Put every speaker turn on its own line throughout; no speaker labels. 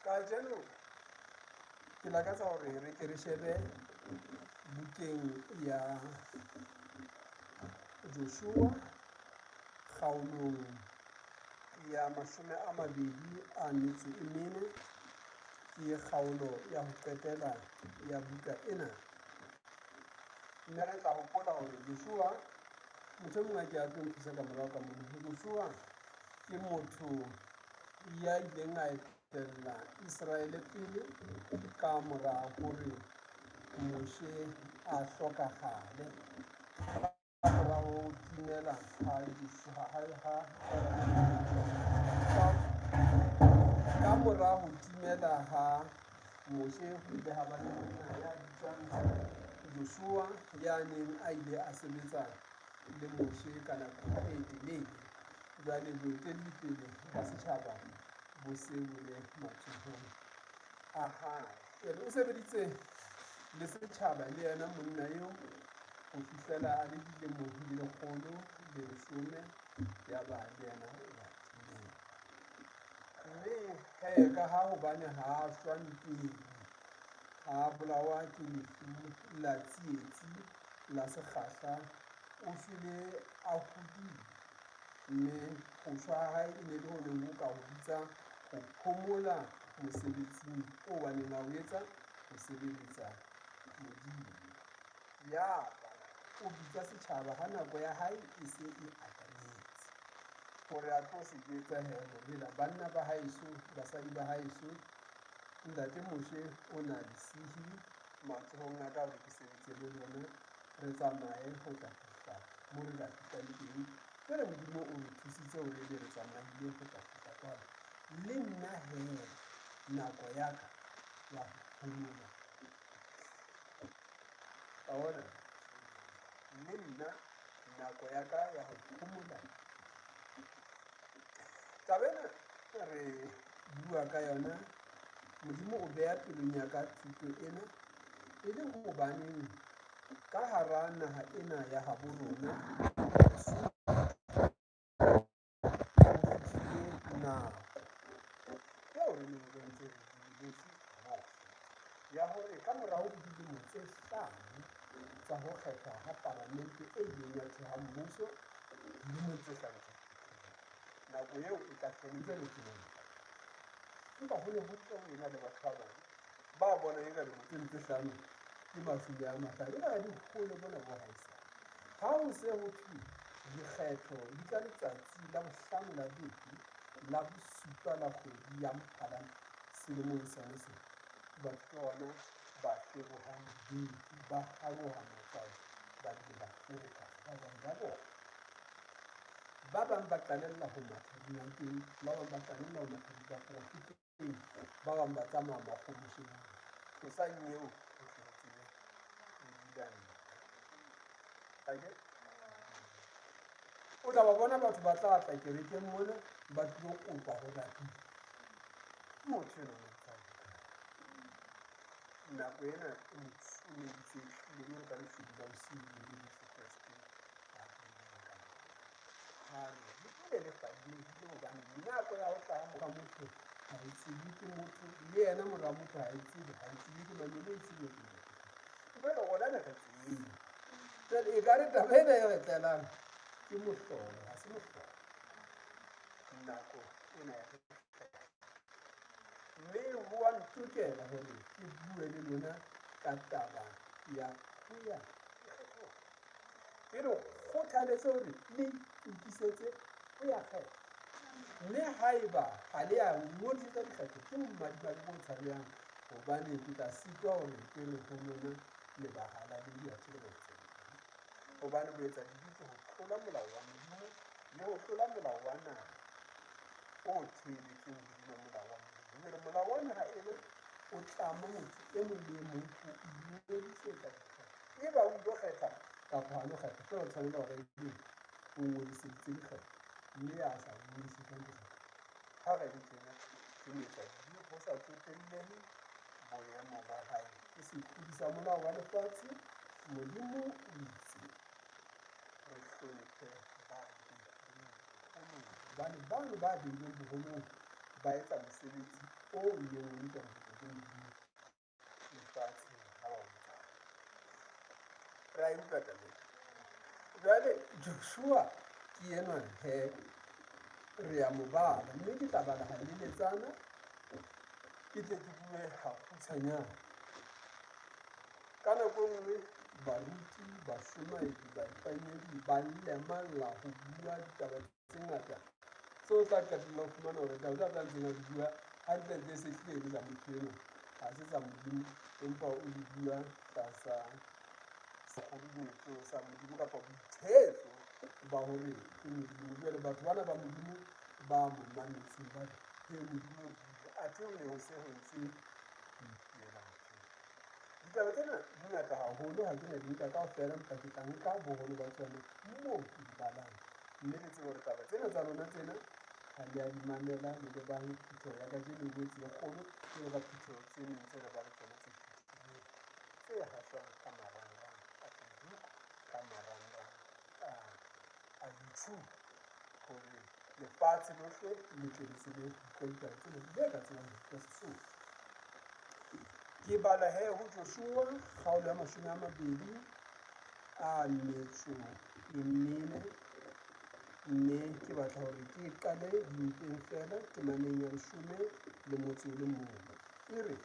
Ka jeno ke lakatsa hore re ke re shebe bukeng ya Joshua kgaolong ya 24 ke kgaolo ya ho qetela ya buka ena. Mme re tla hopola hore Joshua, motho e mongwe ke a tlo nthusa ka morao ka mona. Joshua ke motho ya ileng a etella Israele pele ka mora hore Moshe a hlokahale. Ka mora ho timela ka mora ho timela ha Moshe ho ile ha ba le monna ya bitswang Joshua, ya neng a ile a sebetsa le Moshe ka nako e telele. Jwale boeteledipele ba setjhaba bo se bo le matsohong a hae. O sebeditse le setjhaba le yena monna eo ho fihlela a le dilemo di 110 ya ba le yena o batlileng. Mme ka ha hobane ha a shwanteng, ha bolawa ke lefu la tsietsi la sekgahla, o file a hodile. Mme ho shwa ha hae e ne le ho neng ho ka ho bitsa ho phomola mosebetsing o ba neng a o etsa, ho sebeletsa Modimo. Yaba o bitsa setjhaba ha nako ya hae e se e atametse hore a tlo se etsahela hore banna ba haeso, basadi ba haeso, ntate Moshe o na le sihi matsohong a ka hore ke sebetse le lona, re tsamaye ho tla fihla mo re ka fihlang teng. Jwale Modimo o re thusitse hore ebe re tsamaile ho tla fihla kwano. Le nna hee nako ya ka ya ho phomola ahora le nna nako ya ka ya ho phomola. Tabena re bua ka yona, Modimo o beha pelong ya ka thuto ena e le hobaneng ka hara naha ena ya habo rona ya hore ka morao ho dilemo tse 5 tsa ho kgethwa ha Palamente e ileng ya theha mmuso, dilemo tse 5 nako eo e ka feditse letloleng. Empa ho ne ho ntse ho ena le batho ba bang ba bona eka dilemo tse 5 ke mafile a mahlano, e ka di hole bona bo haisa. Ha ho se ho thwe dikgetho di ka letsatsi la 5 la beke la bosupa la kgwedi ya Mphalane selemong sena sena, batho bona ba fetohang date ba aroha matsatsi ba di ba fetoha ba bang ba bona. Ba bang ba qalella ho matha dinakeng, ba bang ba qalella ho matha diprofiteng, ba bang ba tsamaya makgomosheng tlosang eo ho hlotse e o tla ba bona batho ba tla tla kerekeng mona ba tlo kopa ho rapile motho ena nako ena e ntshumeditse le ka lefidi la bosiu le Jesu Kriste le fadile hobane nako ya ho tla mora motho ha e tsebe ke motho, le yena mora motho ha e tsebe, ha e tsebe ke mamele e tsebe ke jwale gona ne re tsebe. Jwale e ka re taba ena e re tlelang ke mohlolo, ha se mohlolo nako ena ya re. Mme ho wa ntokela hore ke bue le lona ka taba ya ho ya dikgethong. Ke re kgothaletse hore le ikisetse ho ya kgetha. Mme haeba ha le ya ngodisetsa dikgetho ke mmadibadi bo tshwarehang, hobane ke tla sitwa hore ke re ho lona lebahala le ya tshebetso. Hobane bo etsa dibitso ho tlola molao wa Modimo le ho tlola molao wa naha o theeletseng hodima molao wa Modimo. Jwale molao wa naha ena o tlama motho e mong le mong ho ingodisetsa dikgetho. Eba o ilo kgetha kapa ha no kgetha, ke o tshwanela hore o ngodiseditse dikgetho, mme a sa ngodiseditseng dikgetho ha re di tjena ke metsa dijo ho sa tsotellehe boemo ba hae ke setlhodisa molao wa lefatshe. Modimo o itse re hlomphe hobane bano ba beilweng boholong ba etsa mosebetsi o ileng o ntwa Modimo lefatsheng ha wa utlwa. Ra e utlwa taba ena. Jwale Joshua ke enwa he re a mo bala, mme ke tla bala haleletsana ke tle ke bue hakgutshwanyane. Ka nako e nngwe baruti, bashomedi, baifanyedi ba lemalla ho bua ditaba tse ngata tseo tla qetella ho fumana hore taba tsa ntseng a di bua hantle se hlile tsa motho enwa ha se tsa Modimo, empa o di bua tlasa sekgodumetso sa Modimo kapa boitshetso ba hore ke Modimo. Jwale batho bana ba Modimo ba mo mametseng ba ke Modimo athe o ne o se ho ntse ditaba tsena di ngata haholo, ha ke na di nka kaofela, empa ke tla nka boholo ba tsona moo ke di balang, mme le tsebe hore taba tsena tsa lona tsena ha le a di mamela le le bang phutheho ya kajeno e boetse e kgolo ke le ka phutheho tse neng tse le ba le tsona tse fetileng tse haswang ka marangrang a Facebook, ka marangrang a YouTube, hore lefatshe lohle le tle le tsebe ho ditaba tsena le ka tsebang ka Sesotho. Ke bala he ho Joshua kgaolo ya 24 mme ke batla hore ke qale dimpeng fela temaneng ya 11. E re,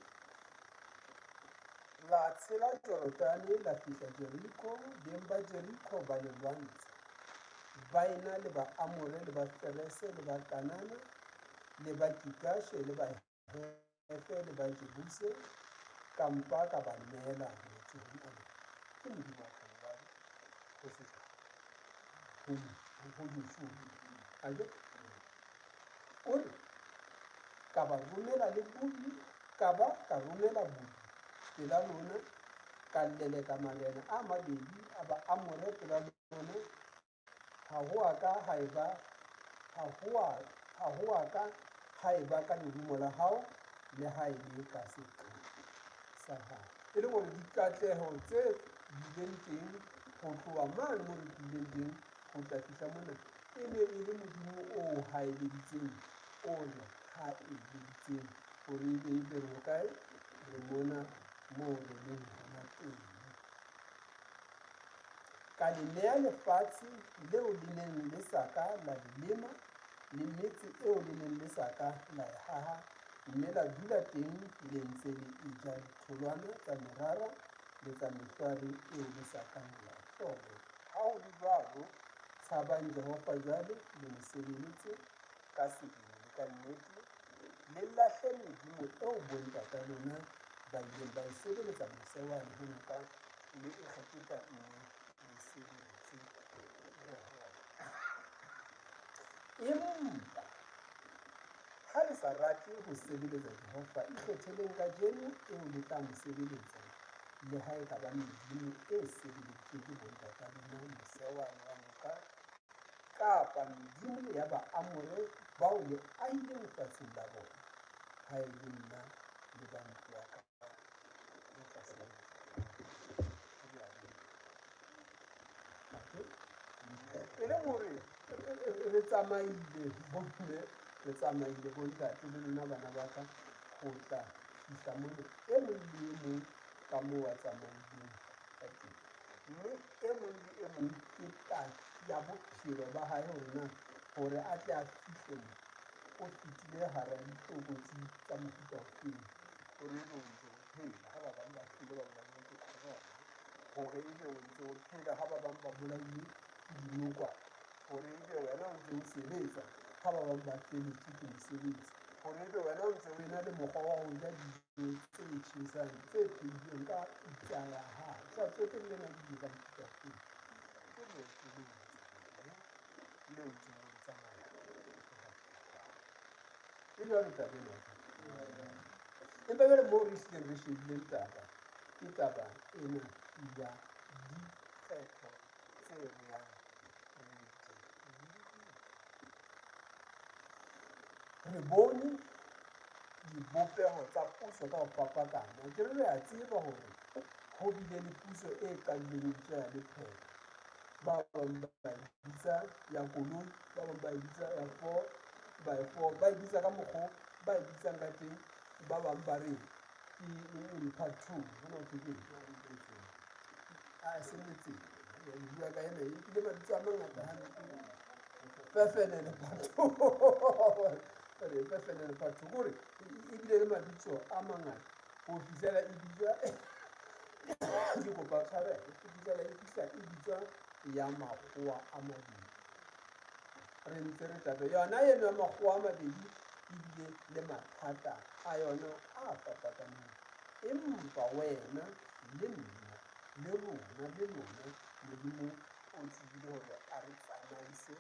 la tshela Jorodane la fihla Jeriko, beng ba Jeriko ba le lwantsha, ba ena le ba Amore le ba Ferese le ba Kanana le ba Kigashe le ba Hefe le ba Jebuse, ka mpa ka ba nela metsong ana. Ke Modimo wa Kgalejale ho feta ho Joshua. O re, ka ba romela le bodi, ka romela bodi pela lona, ka leleka marena a mabedi a ba Amore pela lona, ha ho a ka ha e ba ka lerumo la hao le ha e le ka seqa sa hao. E le hore dikatleho tse bileng teng ho tloha mane moo re tlileng teng ho tla fihla mona e ne e le Modimo o haeleditseng, o re haeleditseng hore ebe re hokae, re mona moo re leng hona teng. Ka le neha lefatshe leo le neng le sa ka la lema le metse eo le neng le sa ka la e haha, mme la dula teng le ntse le eja ditholwana tsa merara le tsa mehwari eo le sa kang la hloka. Ha ho le jwalo, tshabang Jehova jwale le mo sebeletse ka sebele le ka nnete, le lahle medimo eo bontata lona ba ileng ba e sebeletsa mose wane ho nka le ikgetheka mme le sebeletse Jehova. Empa ha le sa rate ho sebeletsa Jehova, ikgetheleng kajeno eo le tla mo sebeletsa, le ha e ka ba medimo e sebeleditsweng ke bontata lona mose wane wa nka, kapa medimo ya ba Amore bao le ahileng lefatsheng la bona, ha e le nna le ba ntlo ya ka le tla sebeletsa. E le hore re tsamaile bontate le lona bana ba ka ho tla fihla mona e mong le e mong ka moo a tsamaileng ka teng, mme e mong le e mong ke tati ya bophelo ba hae hore a tle a fihle mo o fetile hara ditlokotsi tsa mofuta ofeng, hore ebe o ntse o phela ha ba bang ba hlile ba bolauwe ke corona, hore ebe o ntse o phela ha ba bang ba bolauwe ke dinokwane, hore ebe wena o ntse o sebetsa ha ba bang ba feletswe ke mosebetsi, hore ebe wena o ntse o ena le mokgwa wa ho ja dijo tse tjhesang tse phehilweng ka pitsa ya hao. Sa tsotelle na di ka mofuta ofeng, ke leeto leo ntseng o le tsamaya e jwalo tabeng wa ka. Empa jwale moo re hlileng re shebileng taba ke taba ena ya dikgetho tse re yang re bone dibopeho tsa puso ka ho fapakana. Ke re a tseba hore ho bile le puso e qadileng ya lephelo, ba bang ba bitsa ya koloi, ba bang ba bitsa ya 4x4, ba bitsa ka mokgwa ba bitsang ka teng, ba bang ba re ke part 2 hona ho ke a se metse ya bua ka ena ile mabitso a mangata hantle pefenele part 2 re pefenele part 2 gore ebile le mabitso a mangata go fihlela e bitswa ke kopa tshwarelo go fihlela e fihla e bitswa ya makgowa a mabedi re ntse re tabe yona eno ya makgowa a mabedi ebile le mathata a yona a fapakaneng empa wena le nna le lona modimo o tsebile hore a re tsamaise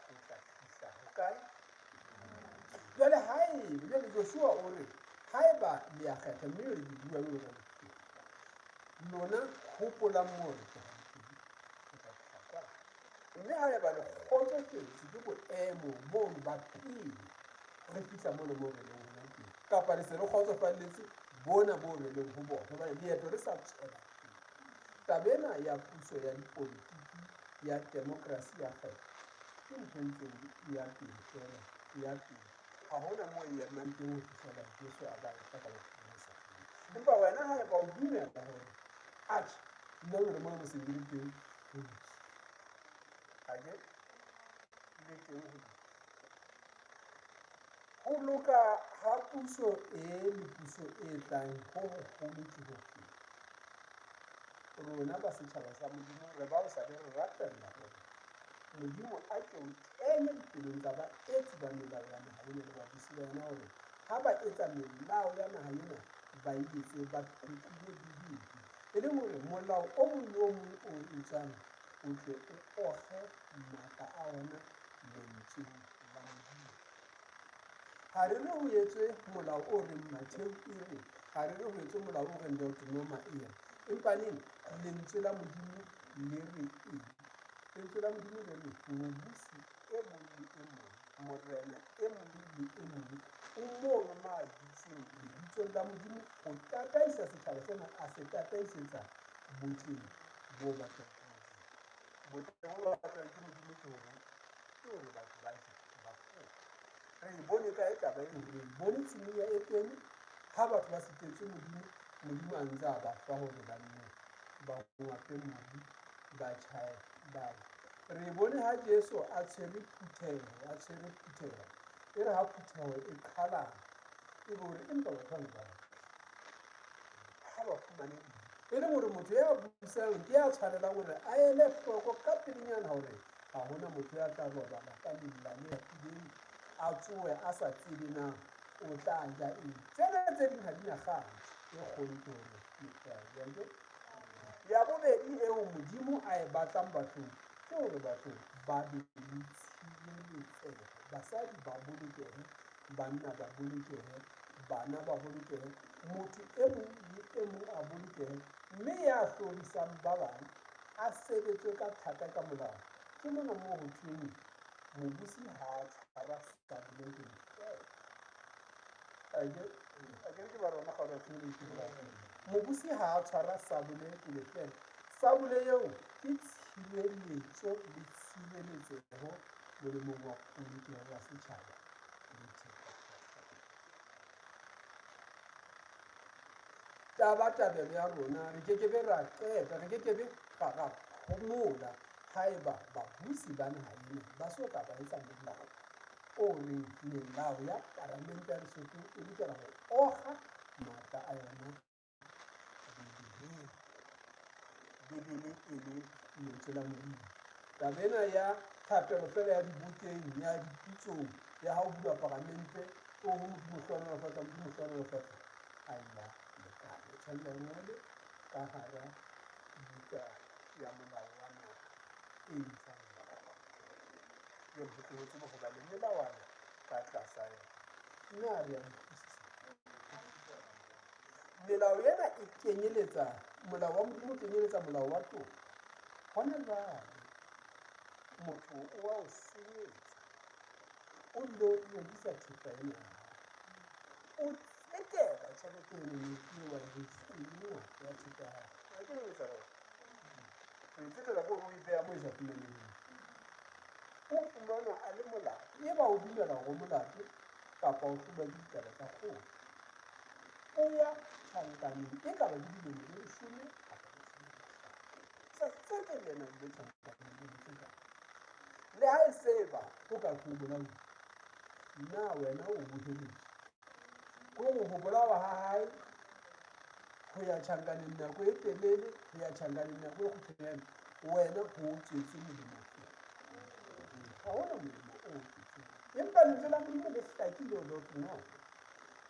go tla fihla hokae jwale Joshua o re haeba le a kgetha mme le di bua le lona lona hopola moo re mme haeba le kgotsofetse ke boemo moo ba pele re fihla mona moo re leng hona teng kapa le se le kgotsofalletse bona moo re leng ho bona hobane leeto re sa tswela taba ena ya puso ya dipolitiki ya demokrasi ya kgetho ke ntho ntseng ya pele fela ya pele ga gona moo e emang teng ho fihlela Jesu a ba etsa ka bopholosa empa wena haeba o dumela gore atjhe nna re mona mosebedi teng ake le teng ho loka ha puso le puso e tlang ho hogolo ke ho feta rona ba setšhaba sa modimo re ba o sa le re ratella gore modimo a ke o kenya dipelong tsa baetsi ba melao ya naha ena le babusi ba yona gore ha ba etsa melao ya naha ena ba etse ba phekile dibedi e leng gore molao o mong le o mong o etsang o tle o oge maatla a ona lentsweng la modimo ga re re ho etswe molao o reng Matheu e re ga re re ho etswe molao o reng Deuteronomy e re empaneng lentswe la modimo le re eng lentswe la modimo le re mobusi e mong le e mong morena e mong le e mong o mong ma bitseng lebitsong la modimo go tataisa setšhaba sena a se tataisetsa botleng bo batlang botleng bo batlang ke modimo ke gore batho ba re bone ka e taba e re bone tshimoya e teng ha batho ba setetse modimo a ntse a ba fa gore ba nne ba ngwape mobu ba chae ba re bone ha Jesu a tshwere phutheho e re ha phutheho e qhalana e bo re empa batho ba ha ba fumane e leng gore motho ya busang ke ya tshwanelang gore a ele hloko ka pelenyana gore ga gona motho ya tla robala ka lelane ya pideng a tsoe a sa tsebe na o tla ja eng tsena tse ding ga di nagang e kgonto gore ya bobedi eo modimo a e batlang bathong ke gore batho ba be le tshireletsego basadi ba bolokehe banna ba bolokehe bana ba bolokehe motho e mong le e mong a bolokehe mme ya hlorisang ba bang a sebetswe ka thata ka molao ke mona moo ho thweng mobusi ha a tshwara sabuleng ke ba rona ga ba tshwere mobusi ha a tshwara sabule pele fela sabule eo ke tshireletso le tshireletsego molemong wa polokego ya setšhaba tabatabelo ya rona re kekebe ra qeta re kekebe ra phomola haeba babusi ba naha ena ba so ka ba etsa molao o reng melao ya palamente ya Lesotho e lokela go oga maatla a yona bebele e le lentswe la modimo taba ena ya thapelo fela ya dibukeng ya dipitsong ya ha o bula palamente o ho modimo hlwanolofatsa modimo hlwanolofatsa aila lekane tshwanela ngwele ka hara buka ya molao wa naha e ntshang yo botlotse mo go ba le melawana ka tlasa yona nna re ya melao ena e kenyeletsa molao wa modimo o kenyeletsa molao wa toro gona jwale motho o wa o senyetsa o dilo o rekisa thepa ena o tsetela tšhelete eno ke wa rekiwa ya thepa ya gago a ke etsa gore o tsetela ko o e beya mo e sa fumaneng o fumana a le molato e ba o dumela go molato kapa o hlolwa ke ditaba tsa kgolo o ya tjhankaneng e ka ba ke dilemo le 10 sa tsetse le yena le tjhankaneng le ha e seba o ka go bona na wena o boheletse go bolawa ha hae go ya tjhankaneng nako e telele go ya tjhankaneng nako e kgutshwanyane wena go tswetse modimo ga ona molemo o tswetseng empa lentswe la modimo le hlakile o lokna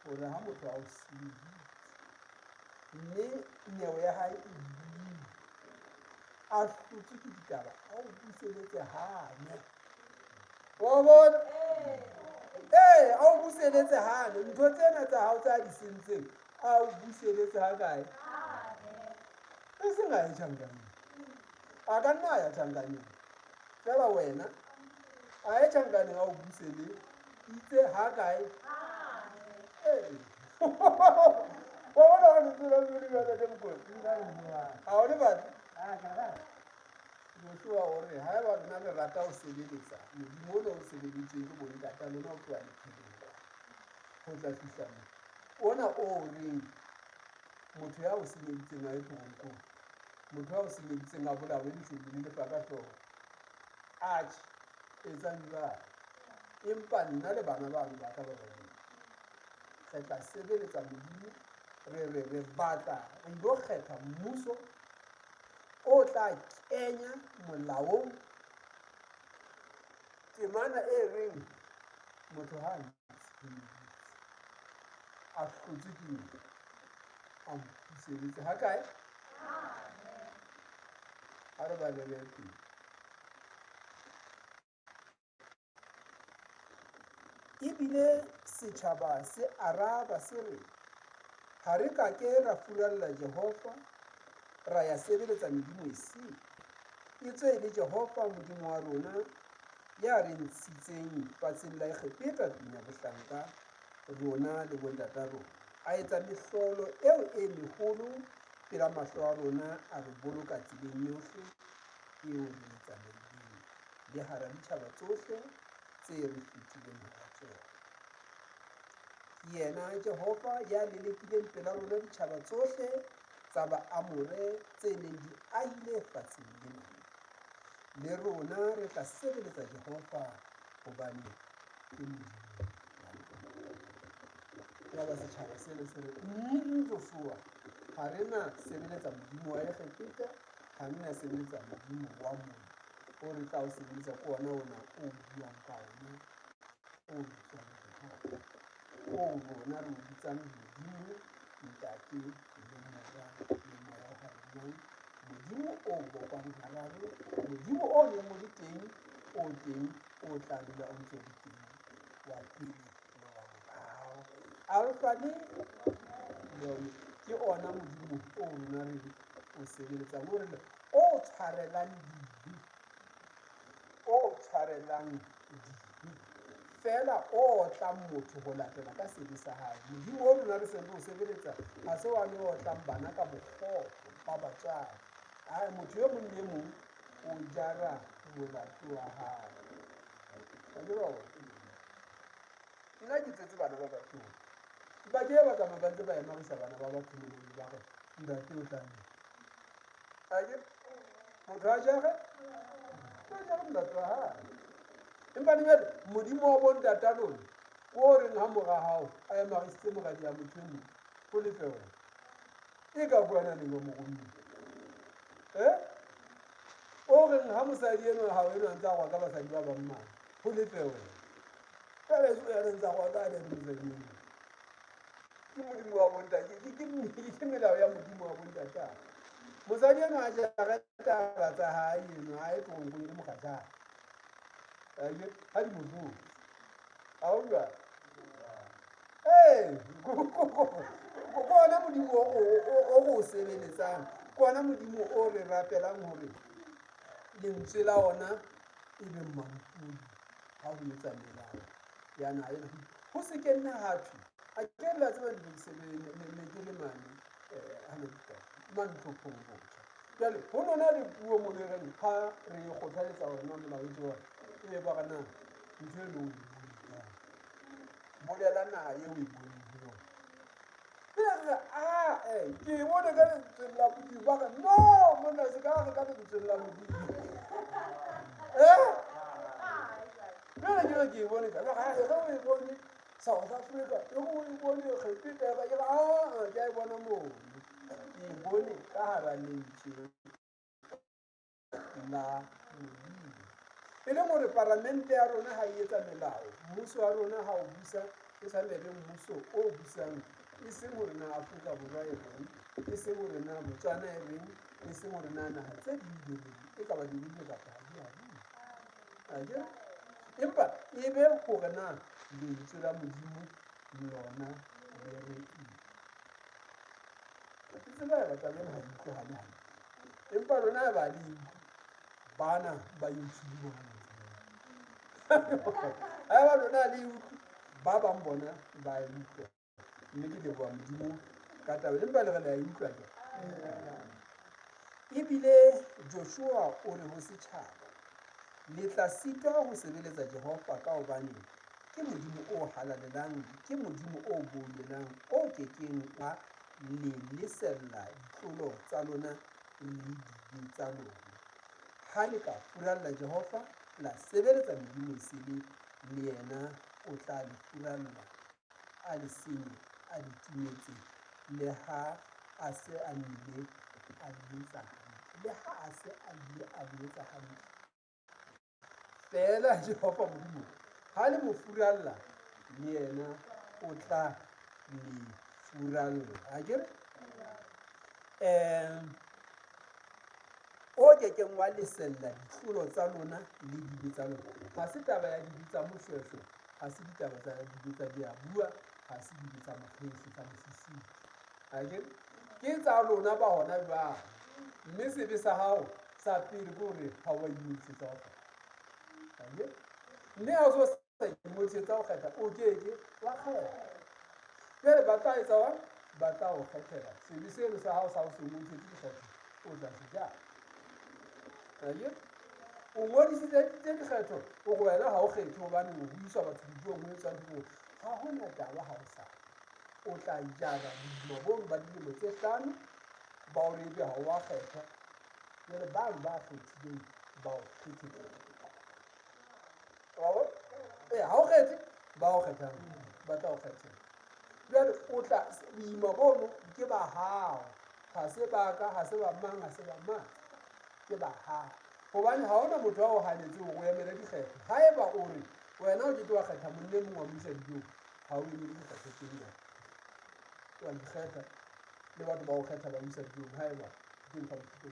gore ha motho a o seditse mme nyewe ya hae e buile a hlotswe ke ditaba a o buseletse hane wa bona a o buseletse hane ntho tsena tsa hao tsa di sentseng a o buseletse ha kae e seng a e tjhankaneng a ka nna ya tjhankaneng fela wena a e tjhankaneng a o busele itse ha kae wa bona ga lentswe la modimo le mokoti a o le batho Joshua o re ha eba rena re rata ho sebeletsa modimo o ne o sebeditsweng ke bontate lona o tloha lephedong go tla fihla ona o reng motho ya o senyeditseng a e toronkong motho ya o senyeditseng a bolawe lehlodimo le fa ka hlooho atjhe etsang jwalo empa nna le bana bano ba ka ba babedi re tla sebeletsa modimo re batla re ilo kgetha mmuso o tla kenya molaong temana e reng motho ha a hlotse ke a buseletse ha kae ha re ba lele pele ebile setjhaba se araba se re ha re ka ke ra furalla Jehova ra ya sebeletsa modimo eseng e tswe le Jehova modimo wa rona ya re ntshitseng fatsheng la Egepeta dunya bohlanka rona le bontate rona a etsa mehlolo eo e meholo pela mahlo a rona a re boloka tseleng yohle eo re tsamayileng le hara ditjhaba tsohle tse re fetileng hara tsona yena Jehova ya lelekileng pela rona ditjhaba tsohle tsa Baamore tse neng di ahile fatsheng lena le rona re tla sebeletsa Jehova hobane ke modimo ya ba setjhaba sena se re Joshua ha re na sebeletsa modimo wa Egepeta ha re na sebeletsa modimo wa moo o re tla o sebeletsa ke ona ona o buang ka ona o bitswang Jehova o rona re o bitsang modimo ntate le moya le moya o hareng modimo o bopang hararo modimo o leng mo le teng o tla dula o ntse le teng wa pele le wa morao alfa le ke ona modimo o rona re o sebeletsang o re o tshwarelang dibe fela o tla motho go latela ka sebe sa hae modimo o rona re sentse o sebeletsa ga se wa le o tlang bana ka bokgopo ba batswadi a motho yo mongwe le mongwe o jara molato wa hae nna ke tsetse bana ba bathong ba ke ba tsamaya ba ntse ba emagisa bana ba batho moloi ba re ntate o tlang ake motho a jare molato wa hae empa dimele modimo wa bontate lona ko reng ha mora hao a emagisitse mogadi ya motho eno go lefe wena e ka buana le mo mogomedi o reng ha mosadi eno hao eno a ntse a gwa ka basadi ba bammane go lefe wena fela eso ya ntse a gwa ka le mosadi eno ke modimo wa bontate ke melao ya modimo wa bontate mosadi eno a jara taba tsa hae eno a e tlogo le mokgatšana ha di mozuo a o bua kona modimo o go sebeletsang kona modimo o re rapelang hore lentswe la ona e be mampudi ha ho etsa melao ya naha ena ho se ke nna hatho a ke la tseba ne ke le mane mantlophong botjha jale ho lona le puo mo le reng ha re kgothaletsa ona molao e jona e ba kana ntho e le o bolela naha eo e bueng ho yona ke bone ka tsela modimo ba ka no monna se ka ga ka tsela modimo ke bone ka ga o bone South Africa e go bone kgepete ga ke a bona mo ke bone ka hara lentše la modimo e le gore parlamente ya rona ga e etsa melao mmuso wa rona ga o busa e sa le mmuso o busang e seng gore na Afrika Borwa e reng e seng gore na Botswana e reng e seng gore na naga tse di e ka ba di bile kapa ha di empa e be gore na lentswe la modimo lona le re ke tsela ya batabeng ga di utlwagale empa lona ba di bana ba YouTube ba lona le ba bang bona ba utlwa mme ke leboa modimo ka taba empa le re la utlwa ke ebile Joshua o re ho setšhaba le tla sitwa go sebeletsa Jehova ka hobane ke modimo o halalelang ke modimo o boulelang o kekeng a le lesella ditlolo tsa lona le dibe tsa lona ha le ka furalla Jehova la sebeletsa modimo e sele le yena o tla le furalla a le senye a di timetse le ha a se a nnile a di etsa le ha a se a nnile a di etsa hantle fela Jehova modimo ha le mo furalla le yena o tla le furalla a kere o kekeng wa lesella ditlolo tsa lona le dibe tsa lona ga se taba ya dibe tsa mošwešwe ga se ditaba tsa dibe tsa diabua ga se dibe tsa mokgesi tsa mosising a kere ke tsa lona ba gona jwang mme sebe sa gago sa pele ke gore ga wa imodisetsa go kgetha mme ga o so sa imodisetsa go kgetha o keke wa kgetha pele ba tla etsa wa ba tla go kgethela sebe seno sa gago sa go se ngodisetse dikgetho o tla se jang o ngodisitse dikgetho o go wena ga o kgethe gobane o buisa batho dipuong o etsa dilo ga gona taba ga o sa o tla jala mabong ba dilemo tse 5 ba o rebe ga o a kgetha jale bang ba kgethileng ba o kgethile ga o kgethe ba o kgethang ba tla o kgethela jale o tla boima bono ke ba gago ga se baka ga se ba mang ga se ba mang ke ba gago gobane ga ona motho wa o ganetseng go emela dikgetho ga e ba o re wena o kete wa kgetha monne mongwe wa moisa dijong ga o emele dikgetho tse nyana wa dikgetha le batho ba go kgetha ba moisa dijong ga e ba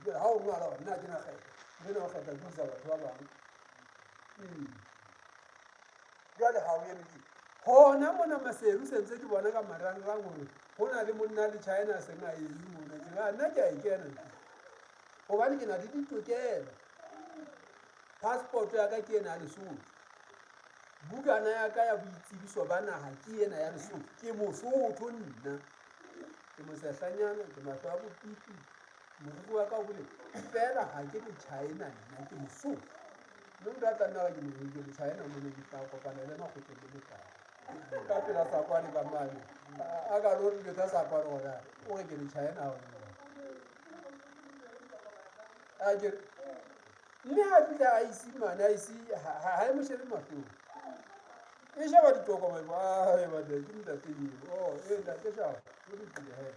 ga o ngwala gore nna ke na kgetha mme o kgetha ke isa batho ba bangwe jale ga o emetse gona mona maseru sentse ke bona ka marangrang gore go na le monna le China seng a eng mona ke nna ke a ikena gobane ke na le ditokelo passport ya ka ke ena ya Lesotho bukana ya ka ya boitsebiso ba naga ke ena ya Lesotho ke Mosotho nna ke mosehlanyana ke mahlo a bopipi moriri wa ka o bole fela ga ke le China nna ke Mosotho mme motho a tlannaga ke ke le China mone ke tla kopana le makgotleng le bokao ka pela sakwane ka mane a ka lo re tsa sakwane gona o re ke le China a ke mme a fihla a ise mane a ise ga e mo shebe mahlong e sheba ditokomane ke ntate eo ntate shaba o dikile he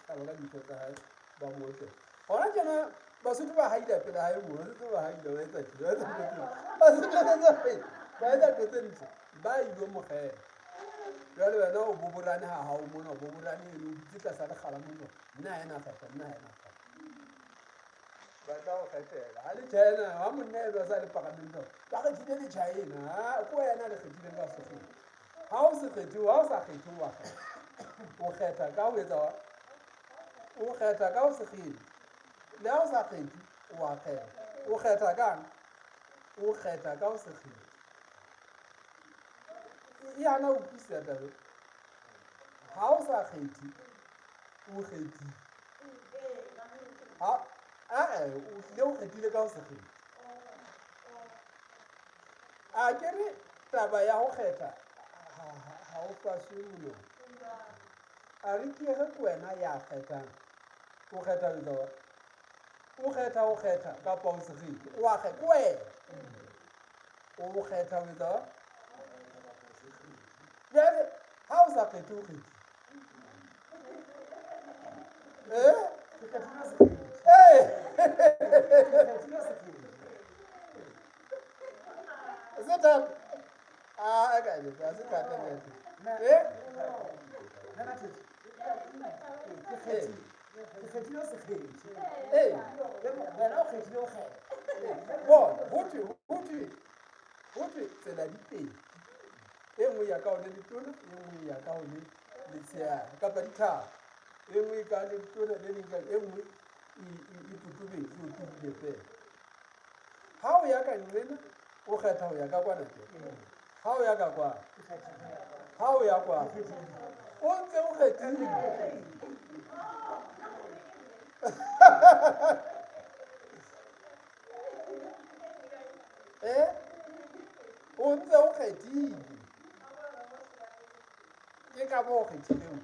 a ba ka ditho tsa hae ba motle gona tjena Basotho ba haida pela hae mo Basotho ba haida ba etsa ntho tse ntle ba ilo mogela jale wena o boborane ga gao mona o boborane eno o ditse tlasa legala mono nna ena kgetha nna ena kgetha ba tla go kgethela ga le China ga monna eno a sa le pagamento ba kgethile le China ko wena le kgethileng ka sekgetho ga o se kgethe ga o sa kgethe wa o kgetha ka o etsa o kgetha ka o se kgethe le ha o sa kgethe wa kgetha o kgetha kang o kgetha ka o se kgethe yana o pisa tabe ga o sa kgethe o kgethile o tlile o kgethile ka o se kgethe a kere taba ya go kgetha ga o faswe molemo a re ke ge wena ya kgethang o kgetha letsa o kgetha kapa o segile o a kgetha wena o kgetha letsa jale ha o sa kgethe o kgethe Hothwe tsela di pedi e nngwe ya ka one letona e nngwe ya ka one letshehare kapa ditharo e nngwe ka le letona le leng e nngwe e tutubetse o tubile fela ha o ya ka nqena o kgetha ho ya ka kwana teng ha o ya ka kwana ha o ya kwana o ntse o kgethile o ntse o kgethile ke ka bo o kgethileng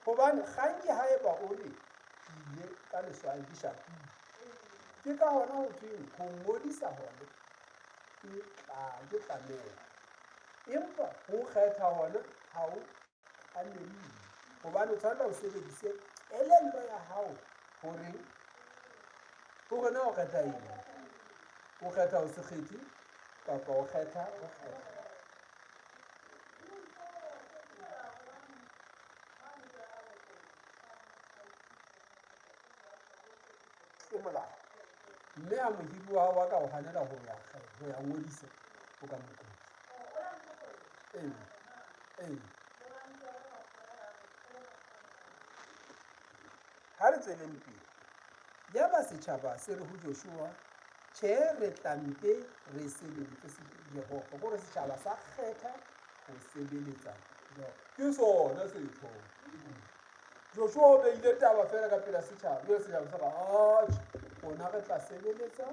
gobane gantsi ha eba o le ile ka leswai di shapile ke ka gona go thweng go ngodisa gone ke tlamela empa go kgetha gona ga o anelile gobane o tshwanela o sebedise elello ya gago gore go gona go kgetha eng o kgetha o se kgethe kapa o kgetha go kgetha ke molao mme a mohiri wa hao wa ka o hanela go ya ngodisa o ka mokudi ha re tsweleng pele ya ba setšhaba se re ho Joshua tjhe re tlampe re sebeletse Jehova gore setšhaba sa kgetha go sebeletsa ke sona setho Joshua o beile taba fela ka pela setšhaba le setšhaba sa ba gona re tla sebeletsa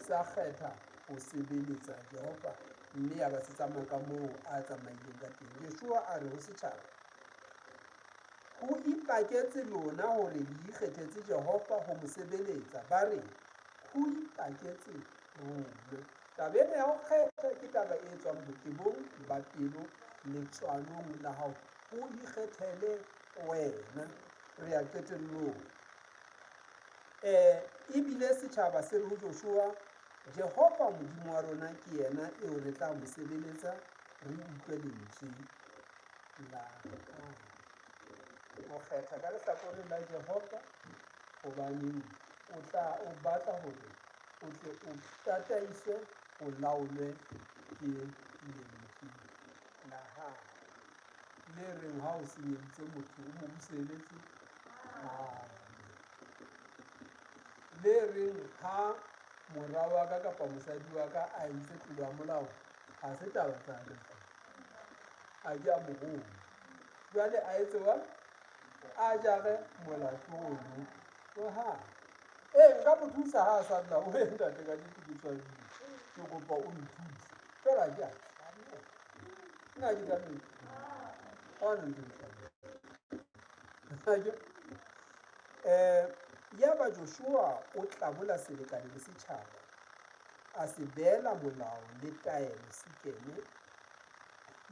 sa kgetha go sebeletsa Jehova mme ya ba se tsamaya ka moo a tsamaileng ka teng Joshua a re ho setšhaba go ipaketse lona gore le ikgethetse Jehova go mo sebeletsa ba re go ipaketse rona taba ena ya go kgetha ke taba e tswang botebong ba pelo letswalong la gago o ikgethele wena re ya qetellong ebile setšhaba se re ho Joshua Jehova modimo wa rona ke yena eo re tla mo sebeletsa re utlwe lentswe la go kgetha ka lehlakoreng la Jehova gobaneng o batla gore o tle o tataise o laolwe ke lentswe la gago le reng ha o senyeditse motho o mo buseletse le reng ha mora wa ka kapa mosadi wa ka a entse tlolo ya molao ga se taba tsa ka a ke a mogolo jwale a etse wa a jage molato ono oha nka mo thusa ha a sa nna o entate ka ditoketswabile ke kopa o nthuse fela ke nna ke tlametse ya ba Joshua o tlabola selekane le setšhaba a se beela molao le taelo se kene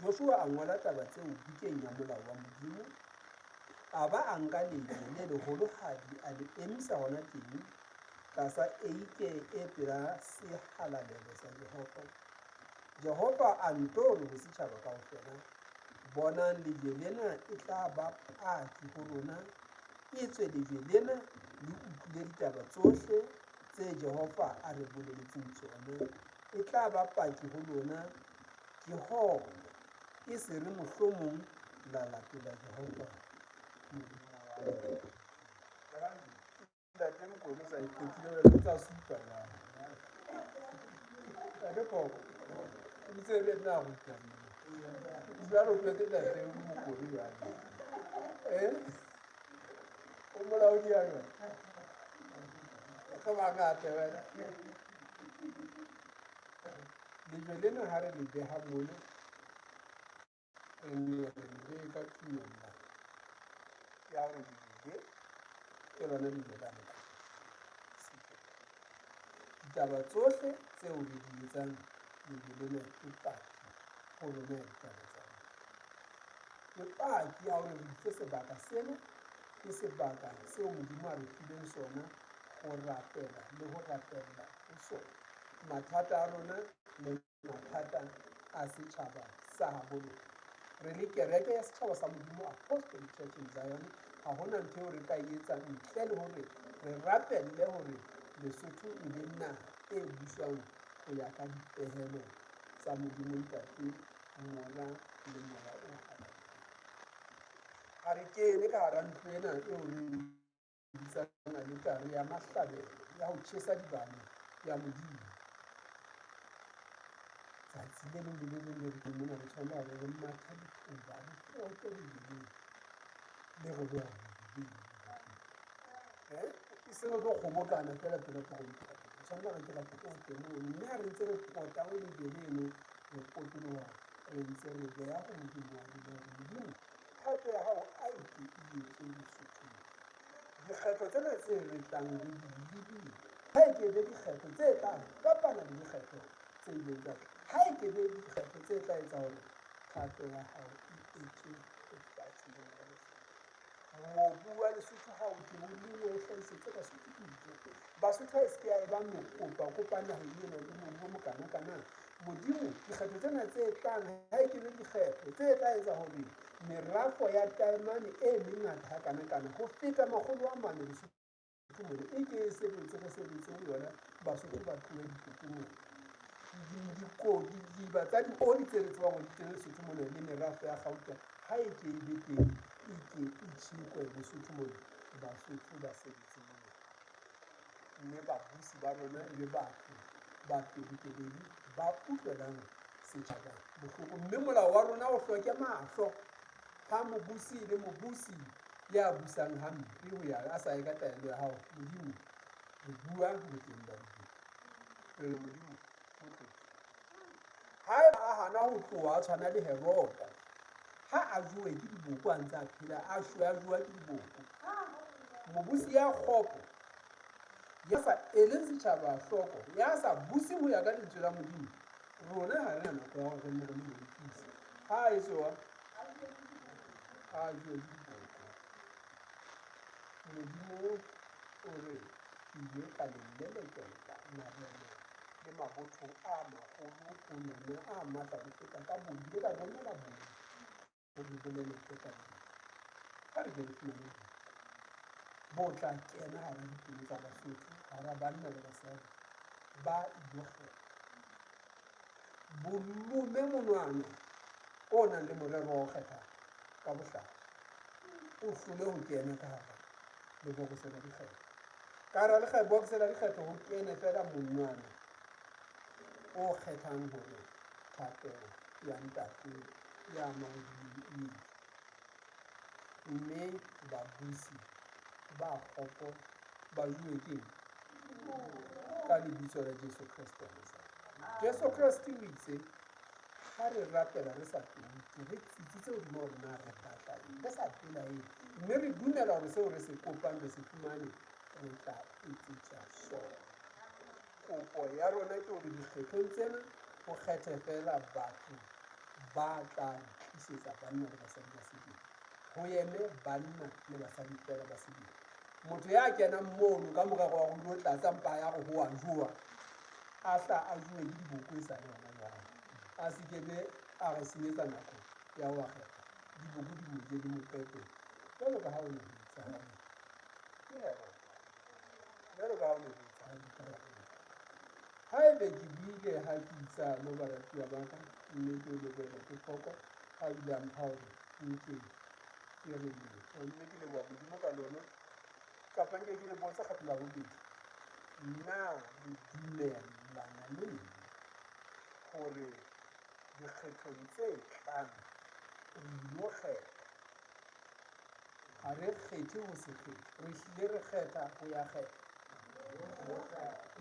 Joshua a ngola taba tseo bukeng ya molao wa modimo a ba a nka lejwe le leholohadi a le emisa gona teng tlasa eike e pela sehalalelo sa Jehova a nto re go setšhaba kaofela bonang lejwe lena e tla ba paki go rona e tswe lejwe lena le utlwile ditaba tsohle tse Jehova a re boleletseng tsone e tla ba paki go lona ke gona e se re mohlomong la latela Jehova lejwe lena ha re le beha mona re ne re ka tumella ya hore dibile ke lona lejwe la motho. Ditaba tsohle tseo re di etsang lebeleng ke paki ho lona ditaba tsa rona. Ke paki ya hore re itse sebaka sena ke sebaka seo Modimo a re fileng sona ho rapela le ho rapella ho sona mathata a rona le mathata a setjhaba sa habo rona. Re le kereke ya setjhaba sa Modimo Apostolic Church in Zion, ha hona ntho eo re ka e etsang ntle le hore re rapelle hore Lesotho e be naha e buswang ho ya ka dipehelo tsa Modimo Ntate, Moya le Moya o Habileng. Ha re kene ka hara ntho ena eo re bitsang alitare ya mahlabelo ya ho tjhesa dibane ya Modimo. Tsatsi le leng le le leng le re mona re tshwanela hore re mathe dithuba le pote lebileng le re beha lebileng. E se re tlo kgobokana fela pela toropo. Tshwanela re ke la pote moo, mme ha re ntse re pota o lebeleng re potoloha re ntse re beha ho Modimo wa Modimo. Thato ya hao a etse e etse Lesothong. Dikgetho tsena tse re tlang re di lebile. Ha e ke be dikgetho tse tlang fapana le dikgetho tse ileng tsa ha e ke be dikgetho tse tla etsa hore thato ya hao e etswe lefatsheng la Lesotho. Mobu wa Lesotho ha o ke o lengwe o hlahisetse Basotho dijo. Basotho ha e se ke ya eba mokopa naheng ena le mobu o mokanakana. Modimo dikgetho tsena tse tlang ha e ke be dikgetho tse tla etsa hore merafo ya taemane e mengata hakanakana ho feta 400 Lesotho mona e ke e sebetse re sebetse ho yona Basotho ba tlohe dikokomong. Diba tsa dioli tse re tsebang hore di teng Lesotho mona le merafo ya Gauteng ha e ke e be teng e ke e tjhekwe Lesotho mona Basotho ba sebetse mona. Mme babusi ba rona le batho ba pelotelele ba utlwelang setjhaba bohloko. Mme molao wa rona o hloke mahlo ha mobusi le mobusi ya busang hampe ho ya a sa e ka taelo ya hao. Modimo re bua motleng ba Modimo. Modimo ha a hana ho tloha a tshwana le Herota ha a jowe ke diboko a ntse a phela a jowa ke diboko. Mobusi ya kgopo ya sa eleng setjhaba hloko ya sa buse ho ya ka lentswe la Modimo. Rona ha re na nako ya hore re nne re mo lokise. Ha e so a jowe ke diboko. Modimo o re ile ka lelekela marena le mabothong a magolo ho lona a matla ho feta ka bobile ka romela bone ho di bolele ka ha re ke re fumane bo tla kena hara dipelo tsa Basotho hara banna le basadi ba ilo kgetha. Bolume monwana o nang le morero wa ho kgetha ka bohlale o hlole ho kena ka hara lebokose la dikgetho. Ka hara lebokose la dikgetho ho kene fela monwana o kgethang hore thato ya ntate ya mahodimo. Mme babusi ba kgopo ba jowe ke ka lebitso la Jesu Kriste. Jesu Kriste o itse ha re rapela re sa tlohe re tsitsitse hodimo hore na re batla re sa pelaeng, mme re dumela hore seo re se kopang re se fumane re tla etsetsa sona. Kopo ya rona ke hore dikgethong tsena ho kgethe fela batho ba tla tlisetsa banna le basadi ba sebele. Ho eme banna le basadi fela ba sebele. Motho ya kenang mono ka morero wa ho lo tlatsa mpa ya go ho a jowa a hla a jowe ke diboko e sa le hona jwale. A se kebe a re senyetsa nako ya ho kgetha diboko di mo je di mo pepe jwalo ka ha o ne ho etsahala. Jwalo ka ha o ne ho etsahala. Haebe ke buile ha ke itsa lo baratuwa ba ka, mme ke lebohela ke hloko ha ebile a mpha hore nke ke re mme ke leboha Modimo ka lona kapa nke ke leboha tsa kgafela bobedi. Na le dumellana le nna hore dikgethong tse tlang re ilo kgetha, ha re kgethe ho se kgethe, re hlile re kgetha ho ya kgetha,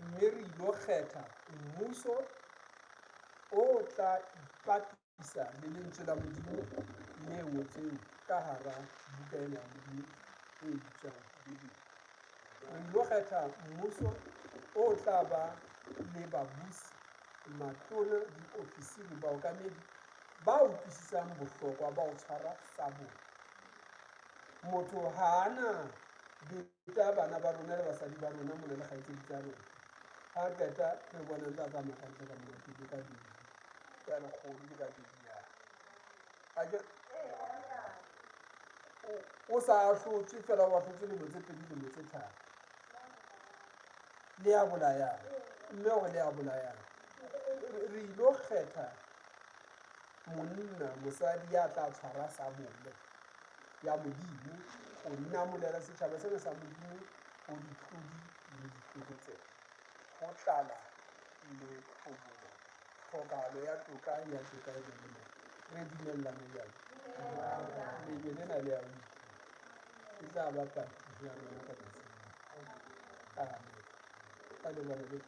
mme re ilo kgetha mmuso o tla ipatisa le lentswe la Modimo mme ngotsweng ka hara buka ena ya Modimo e bitswang Bibele. Re ilo kgetha mmuso o tla ba le babusi, matona, diofisiri, baokamedi ba utlwisisang bohlokwa ba ho tshwara sabole. Motho ha ana beta bana ba rona le basadi ba rona mona le kgaitsedi tsa rona. Ha qeta re bona ntse a tsamaya kantle ka mona ke ka bedi ya lekgolo ke ka bedi ya o sa hlotswe fela wa hlotswe le motse pedi le motse tharo le ya bolayang mme gore le ya bolayang re ilo kgetha monna mosadi ya tla tshwara sabole ya Modimo go namolela setšhaba sena sa Modimo go ditlhodi le ditlhokotsebe, go tlala le tlhobolo, tlhokagalo ya toka e le mo re dumellane jalo lenye lena le ya e tla ba pati ya rona ka amen ka lebaka le